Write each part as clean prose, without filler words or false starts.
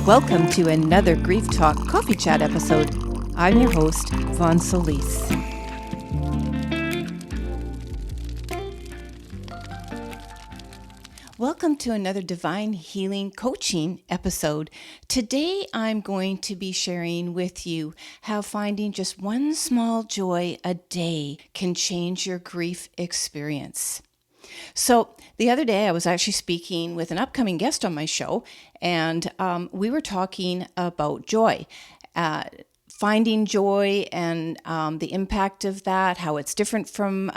Welcome to another Grief Talk Coffee Chat episode. I'm your host, Vaughn Solis. Welcome to another Divine Healing Coaching episode. Today I'm going to be sharing with you how finding just one small joy a day can change your grief experience. So the other day I was actually speaking with an upcoming guest on my show, and we were talking about joy. Finding joy and the impact of that, how it's different from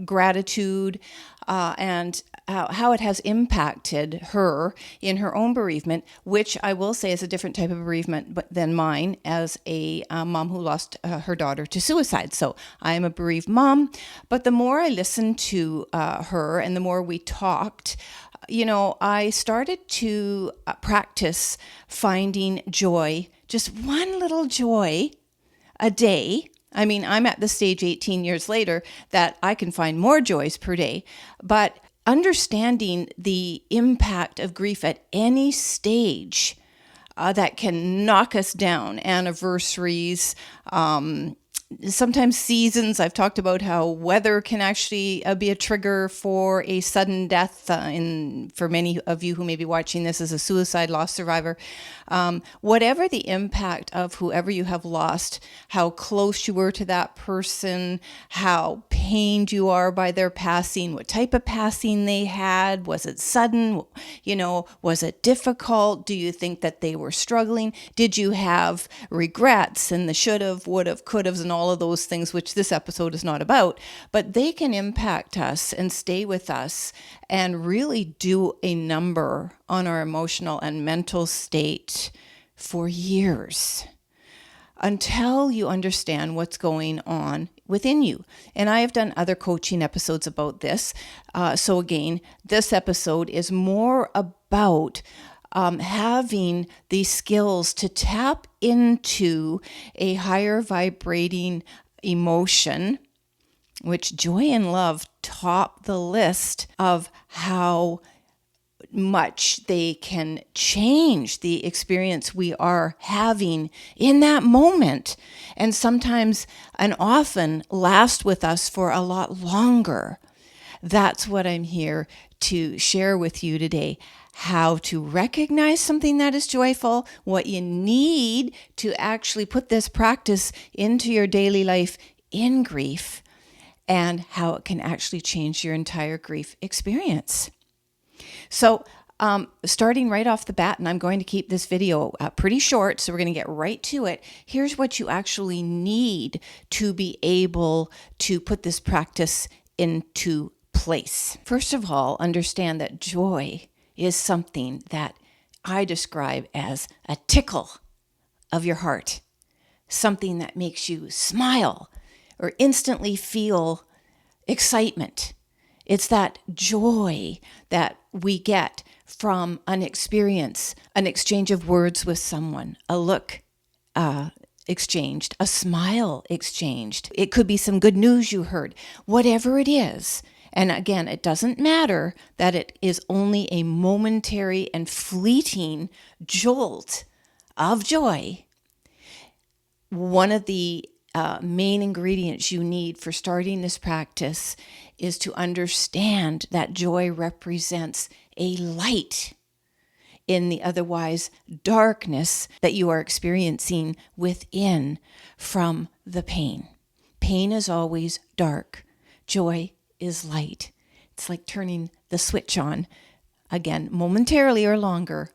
gratitude, and how it has impacted her in her own bereavement, which I will say is a different type of bereavement than mine as a mom who lost her daughter to suicide. So I am a bereaved mom, but the more I listened to her and the more we talked, I started to practice finding joy, just one little joy a day. I mean, I'm at the stage 18 years later that I can find more joys per day, but understanding the impact of grief at any stage that can knock us down, anniversaries, sometimes seasons. I've talked about how weather can actually be a trigger for a sudden death. For many of you who may be watching this as a suicide loss survivor, whatever the impact of whoever you have lost, how close you were to that person, how pained you are by their passing, what type of passing they had, was it sudden, was it difficult, do you think that they were struggling, did you have regrets and the should have, would have, could have, and all of those things, which this episode is not about, but they can impact us and stay with us and really do a number on our emotional and mental state for years until you understand what's going on within you. And I have done other coaching episodes about this. So again, this episode is more about having the skills to tap into a higher vibrating emotion, which joy and love top the list of how much they can change the experience we are having in that moment, and sometimes and often last with us for a lot longer. That's what I'm here to share with you today. How to recognize something that is joyful, what you need to actually put this practice into your daily life in grief, and how it can actually change your entire grief experience. So starting right off the bat, and I'm going to keep this video pretty short, so we're going to get right to it. Here's what you actually need to be able to put this practice into place. First of all, understand that joy is something that I describe as a tickle of your heart, something that makes you smile or instantly feel excitement. It's that joy that we get from an experience, an exchange of words with someone, a look exchanged, a smile exchanged. It could be some good news you heard, whatever it is. And again, it doesn't matter that it is only a momentary and fleeting jolt of joy. One of the main ingredients you need for starting this practice is to understand that joy represents a light in the otherwise darkness that you are experiencing within from the pain. Pain is always dark. Joy is light. It's like turning the switch on, again, momentarily or longer,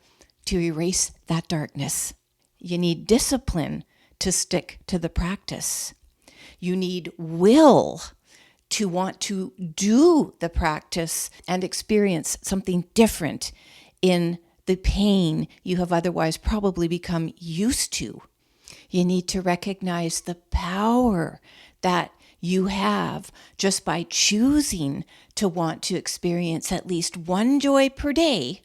to erase that darkness. You need discipline to stick to the practice. You need will to want to do the practice and experience something different in the pain you have otherwise probably become used to. You need to recognize the power that you have just by choosing to want to experience at least one joy per day,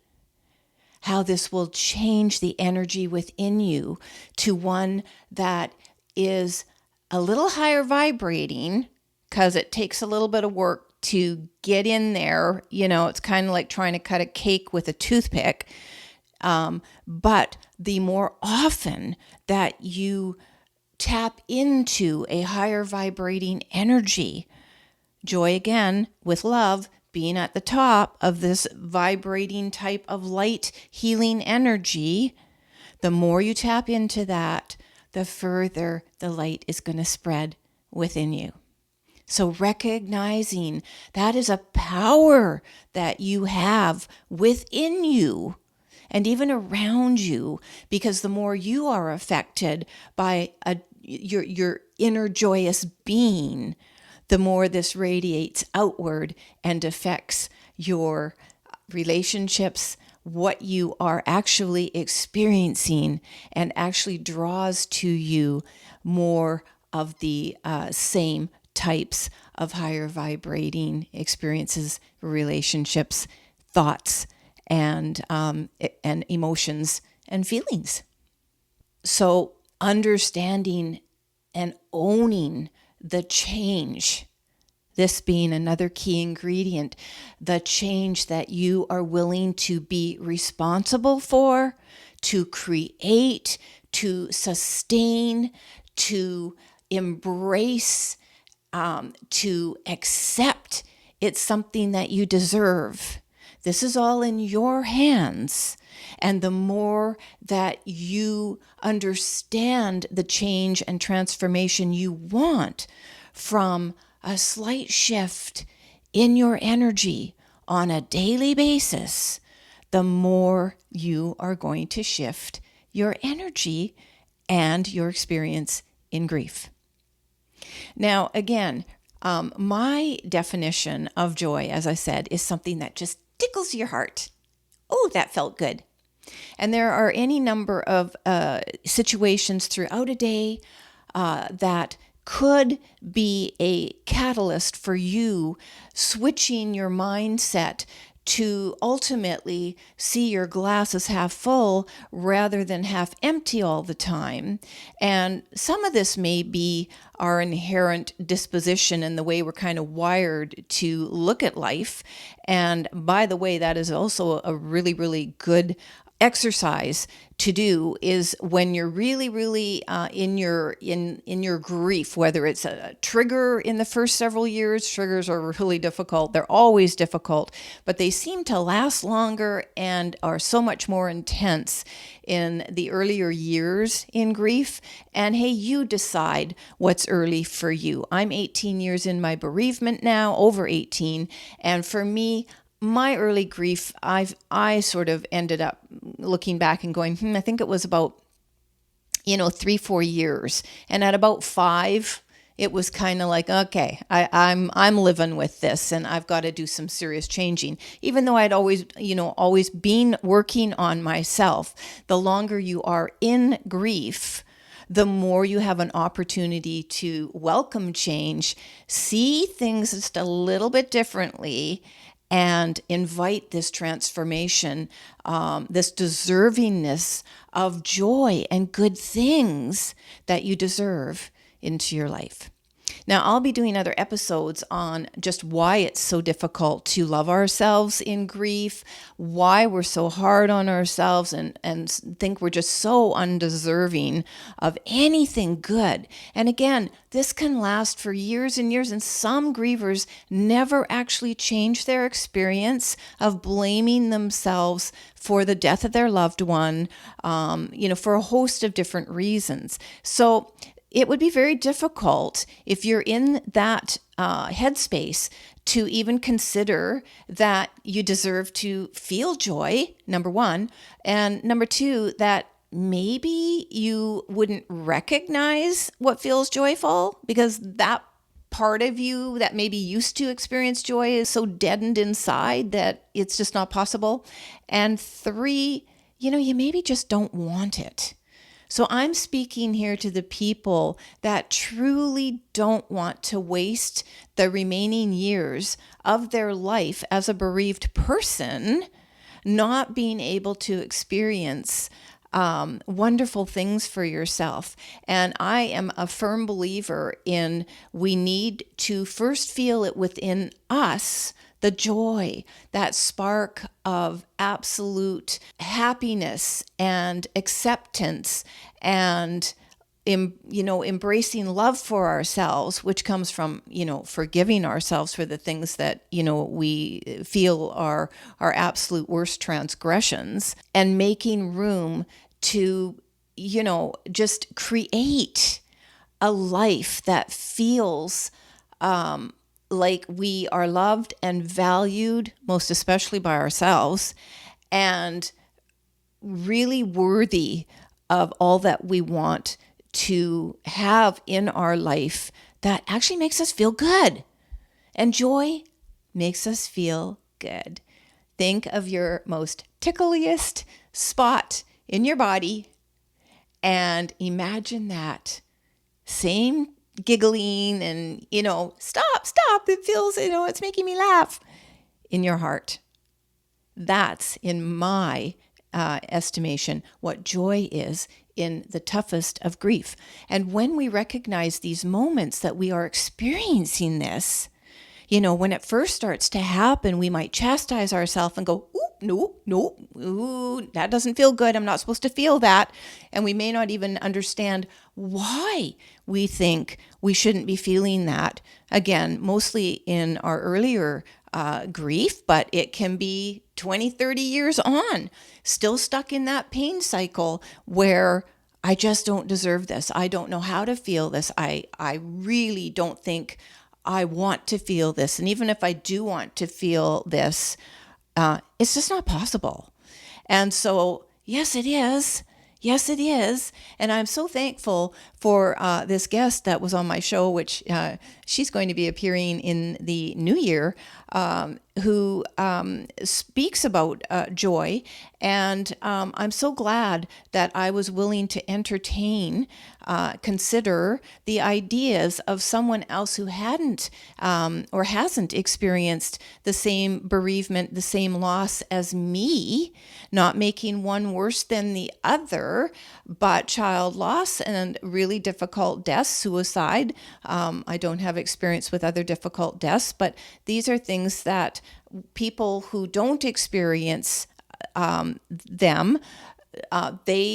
how this will change the energy within you to one that is a little higher vibrating, because it takes a little bit of work to get in there. It's kind of like trying to cut a cake with a toothpick. But the more often that you tap into a higher vibrating energy, joy again with love being at the top of this vibrating type of light healing energy, the more you tap into that, the further the light is going to spread within you. So recognizing that is a power that you have within you and even around you, because the more you are affected by your inner joyous being, the more this radiates outward and affects your relationships, what you are actually experiencing, and actually draws to you more of the same types of higher vibrating experiences, relationships, thoughts, and emotions and feelings. So understanding and owning the change, this being another key ingredient, the change that you are willing to be responsible for, to create, to sustain, to embrace, to accept. It's something that you deserve. This is all in your hands. And the more that you understand the change and transformation you want from a slight shift in your energy on a daily basis, the more you are going to shift your energy and your experience in grief. Now, again, my definition of joy, as I said, is something that just tickles your heart. Oh, that felt good. And there are any number of situations throughout a day that could be a catalyst for you switching your mindset to ultimately see your glass as half full rather than half empty all the time. And some of this may be our inherent disposition and the way we're kind of wired to look at life. And by the way, that is also a really, really good exercise to do, is when you're really in your grief, whether it's a trigger in the first several years. Triggers are really difficult. They're always difficult, but they seem to last longer and are so much more intense in the earlier years in grief. And hey, you decide what's early for you. I'm 18 years in my bereavement now, over 18, and for me, my early grief, I sort of ended up looking back and going, I think it was about, 3-4 years. And at about 5, it was kind of like, okay, I'm living with this and I've got to do some serious changing. Even though I'd always been working on myself, the longer you are in grief, the more you have an opportunity to welcome change, see things just a little bit differently, and invite this transformation, this deservingness of joy and good things that you deserve into your life. Now, I'll be doing other episodes on just why it's so difficult to love ourselves in grief, why we're so hard on ourselves and think we're just so undeserving of anything good. And again, this can last for years and years, and some grievers never actually change their experience of blaming themselves for the death of their loved one, for a host of different reasons. So it would be very difficult if you're in that headspace to even consider that you deserve to feel joy, number one, and number two, that maybe you wouldn't recognize what feels joyful because that part of you that maybe used to experience joy is so deadened inside that it's just not possible. And 3, you maybe just don't want it. So I'm speaking here to the people that truly don't want to waste the remaining years of their life as a bereaved person, not being able to experience wonderful things for yourself. And I am a firm believer in we need to first feel it within us, the joy, that spark of absolute happiness and acceptance and embracing love for ourselves, which comes from, forgiving ourselves for the things that, we feel are our absolute worst transgressions, and making room to, just create a life that feels like we are loved and valued, most especially by ourselves, and really worthy of all that we want to have in our life that actually makes us feel good. And joy makes us feel good. Think of your most tickliest spot in your body and imagine that same giggling and, stop, it feels, it's making me laugh in your heart. That's, in my estimation, what joy is in the toughest of grief. And when we recognize these moments that we are experiencing this, when it first starts to happen, we might chastise ourselves and go, no, that doesn't feel good. I'm not supposed to feel that. And we may not even understand why we think we shouldn't be feeling that. Again, mostly in our earlier grief, but it can be 20, 30 years on, still stuck in that pain cycle where I just don't deserve this. I don't know how to feel this. I really don't think I want to feel this. And even if I do want to feel this, it's just not possible. And so, yes, it is. Yes, it is. And I'm so thankful for this guest that was on my show, which she's going to be appearing in the new year, who speaks about joy. And I'm so glad that I was willing to consider the ideas of someone else who hadn't or hasn't experienced the same bereavement, the same loss as me, not making one worse than the other, but child loss and really difficult deaths, suicide. I don't have experience with other difficult deaths, but these are things that people who don't experience them, they,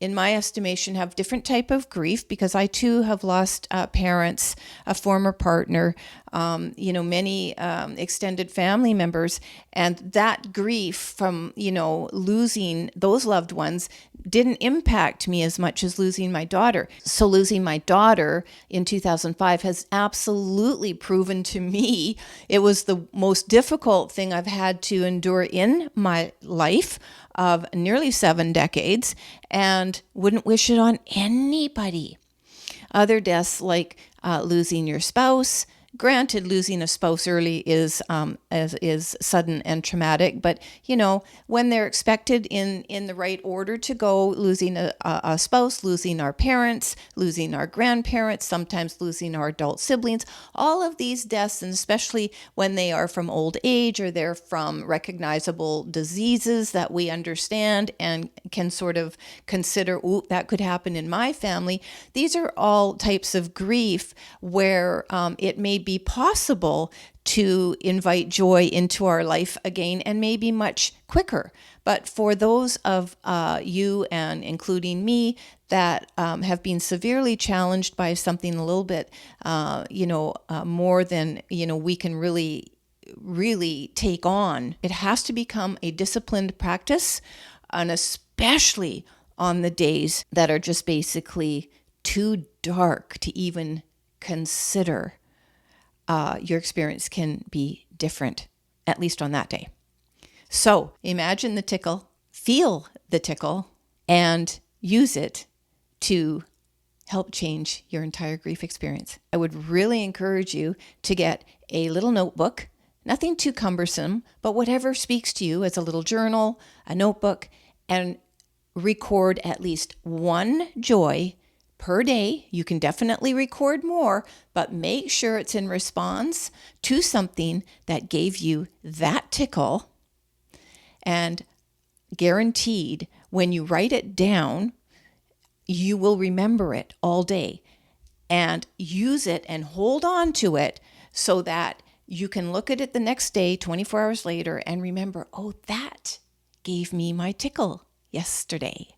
in my estimation, have different type of grief, because I too have lost parents, a former partner, many extended family members, and that grief from, losing those loved ones didn't impact me as much as losing my daughter. So losing my daughter in 2005 has absolutely proven to me it was the most difficult thing I've had to endure in my life of nearly 7 decades, and wouldn't wish it on anybody. Other deaths like losing your spouse. Granted, losing a spouse early is sudden and traumatic, but when they're expected in the right order to go, losing a spouse, losing our parents, losing our grandparents, sometimes losing our adult siblings, all of these deaths, and especially when they are from old age or they're from recognizable diseases that we understand and can sort of consider, that could happen in my family. These are all types of grief where it may be possible to invite joy into our life again, and maybe much quicker. But for those of you, and including me, that have been severely challenged by something a little bit, more than we can really take on, it has to become a disciplined practice, and especially on the days that are just basically too dark to even consider. Your experience can be different, at least on that day. So imagine the tickle, feel the tickle, and use it to help change your entire grief experience. I would really encourage you to get a little notebook, nothing too cumbersome, but whatever speaks to you, as a little journal, a notebook, and record at least one joy per day. You can definitely record more, but make sure it's in response to something that gave you that tickle. And guaranteed, when you write it down, you will remember it all day and use it and hold on to it so that you can look at it the next day, 24 hours later, and remember, oh, that gave me my tickle yesterday.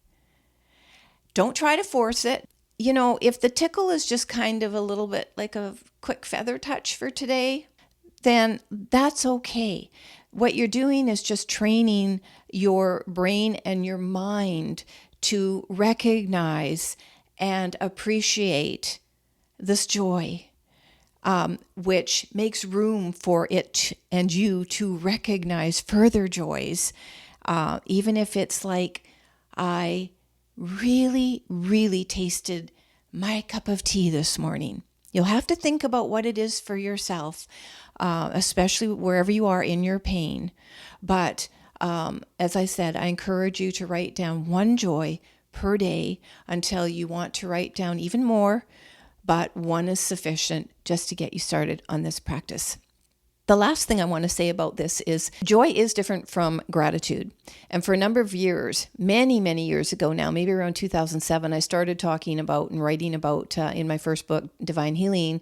Don't try to force it. If the tickle is just kind of a little bit like a quick feather touch for today, then that's okay. What you're doing is just training your brain and your mind to recognize and appreciate this joy, which makes room for it and you to recognize further joys, even if it's like, I really, really tasted my cup of tea this morning. You'll have to think about what it is for yourself, especially wherever you are in your pain. But as I said, I encourage you to write down one joy per day until you want to write down even more, but one is sufficient just to get you started on this practice. The last thing I want to say about this is joy is different from gratitude. And for a number of years, many, many years ago now, maybe around 2007, I started talking about and writing about in my first book, Divine Healing,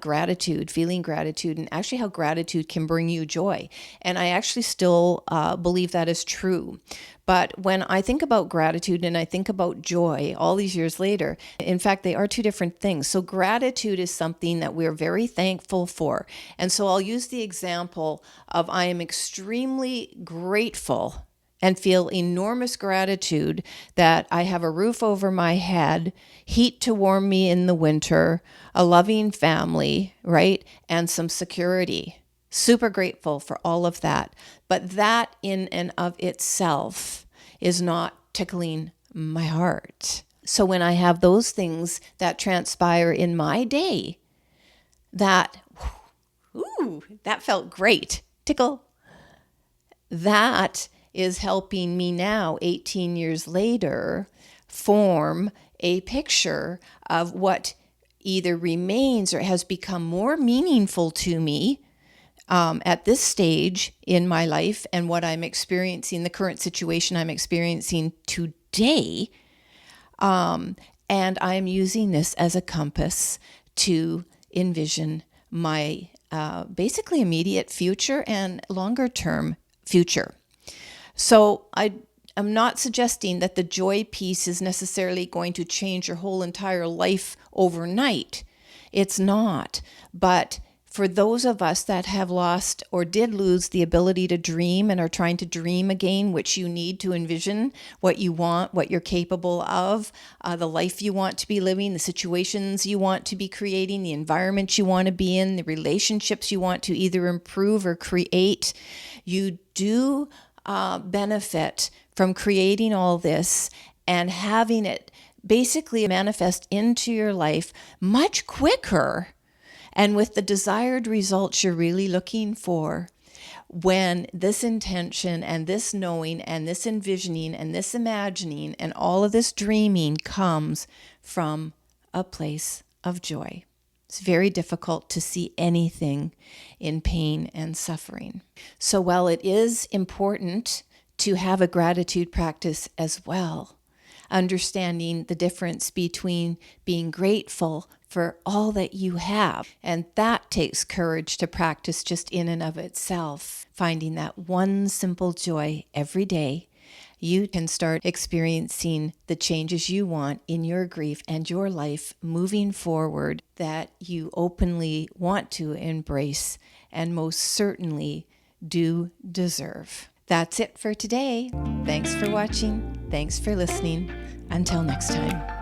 gratitude, feeling gratitude, and actually how gratitude can bring you joy. And I actually still believe that is true. But when I think about gratitude and I think about joy all these years later, in fact, they are two different things. So gratitude is something that we're very thankful for. And so I'll use the example of I am extremely grateful and feel enormous gratitude that I have a roof over my head, heat to warm me in the winter, a loving family, right? And some security. Super grateful for all of that. But that in and of itself is not tickling my heart. So when I have those things that transpire in my day, that felt great. Tickle. That is helping me now, 18 years later, form a picture of what either remains or has become more meaningful to me at this stage in my life and what I'm experiencing, the current situation I'm experiencing today. And I'm using this as a compass to envision my basically immediate future and longer term future. So I'm not suggesting that the joy piece is necessarily going to change your whole entire life overnight. It's not. But for those of us that have lost or did lose the ability to dream and are trying to dream again, which you need to envision what you want, what you're capable of, the life you want to be living, the situations you want to be creating, the environment you want to be in, the relationships you want to either improve or create, you do benefit from creating all this and having it basically manifest into your life much quicker and with the desired results you're really looking for when this intention and this knowing and this envisioning and this imagining and all of this dreaming comes from a place of joy. It's very difficult to see anything in pain and suffering. So while it is important to have a gratitude practice as well, understanding the difference between being grateful for all that you have, and that takes courage to practice just in and of itself, finding that one simple joy every day, you can start experiencing the changes you want in your grief and your life moving forward that you openly want to embrace and most certainly do deserve. That's it for today. Thanks for watching. Thanks for listening. Until next time.